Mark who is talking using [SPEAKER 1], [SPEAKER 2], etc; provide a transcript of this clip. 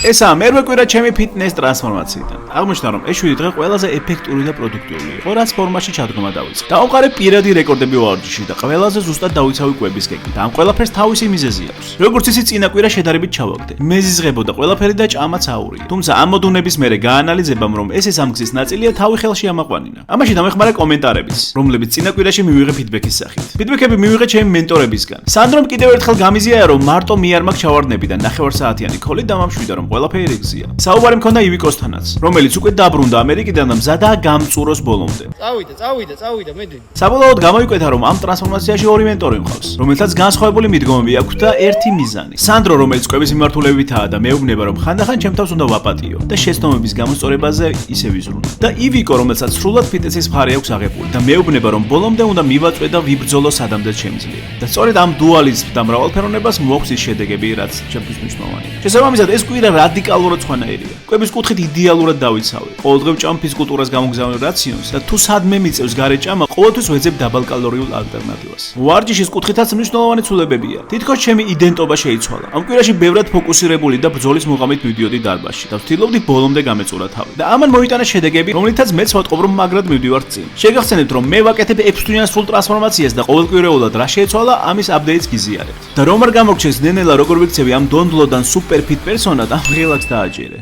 [SPEAKER 1] ესაა მერვე კვირა ჩემი ფიტნეს ტრანსფორმაციიდან. აღმოჩნდა, რომ ეს 7 დღე ყველაზე ეფექტური და პროდუქტიული იყო, რაც ფორმაში ჩადგომა დავიწყე. დავყარე პირადი რეკორდები ვარჯიშში და ყველაზე ზუსტად დავიცავი კვების გეგმით. ამ ყველაფერს თავისი მიზეზი აქვს. როგორც იცი, წინა კვირა შედარებით ჩავაგდე. მეზიზღებოდა ყველაფერი და ჭამაც აურია. თუმცა ამ მოდუნების მერე გაანალიზებამ, რომ ეს ამ გზის ნაწილია, თავი ხელში ამაყვანინა. ამაში დამეხმარა კომენტარებიც, რომლებიც წინა კვირაში მივიღე ფიდბექის სახით. ფიდბექები მივიღე ჩემი მენტორებისგან. სანდრომ კიდევ ერთხელ გამიზიარა, რომ მარტო მე არ მაქვს ჩავარდნები და 9 საათიანი ქოლით დამამშვიდა, რომ ყველაფერი გზია. საუბარი მქონდა ივიკოსთანაც, რომელიც უკვე დაბრუნდა ამერიკიდან და მზადაა გამწუროს ბოლომდე.
[SPEAKER 2] წავიდა, მედი.
[SPEAKER 1] საბოლოოდ გამოიკვეთა, რომ ამ ტრანსფორმაციაში ორი მენტორი მყავს, რომელთაც განსხვავებული მიდგომები აქვთ და ერთი მიზანი. სანდრო, რომელიც კვების მიმართულებითაა და მეუბნება, რომ ხანდახან ჩემ თავს უნდა ვაპატიო და შეცდომების გამოსწორებაზე ისე ვიზრუნო. და ივიკო, რომელსაც სრულად ფიტნესის მხარე აქვს აღებული და მეუბნება, რომ ბოლომდე უნდა მივაწვე და ვიბრძოლო სადამდე შემძლია. და სწორედ ამ დუალიზმს და მრავალფეროვნებას მოაქვს ის შედეგები, რაც ჩემთვის მნიშვნელოვანია. შესაბამისად, ეს კვირა რადიკალურად სხვანაირია. კვების კუთხით იდეალურად დავიცავე. ყოველდღე ვჭამ ფიზკულტურას გამოგზავნე რაციონს და თუ სადმე მიწევს გარე ჭამა, ყოველთვის ვეძებ დაბალკალორიულ ალტერნატივას. ვარჯიშის კუთხითაც მნიშვნელოვანი ცვლილებებია. თითქოს ჩემი იდენტობა შეიცვალა. ამ კვირაში ბევრად ფოკუსირებული და ბრძოლის მუღამით მივდიოდი დარბაზში და ვთილობდი ბოლომდე გამეწურა თავი. და ამან მოიტანა შედეგები, რომლითაც მეც ვატყობ, რომ მაგრად მივდივარ წინ. შეგახსენებთ, რომ მე ვაკეთებ 6 თვიან სრულ ტრანსფორმაციას და ყოველკვირეულად რა შეეცვალა, ამის აპდეიტს გიზიარებთ. და რომ არ გამოგჩენს ნენელა როგორ ვიქცევი ამ დონდლოდან სუპერ ფიტ პერსონად, ამ რელაქს დააჭირე.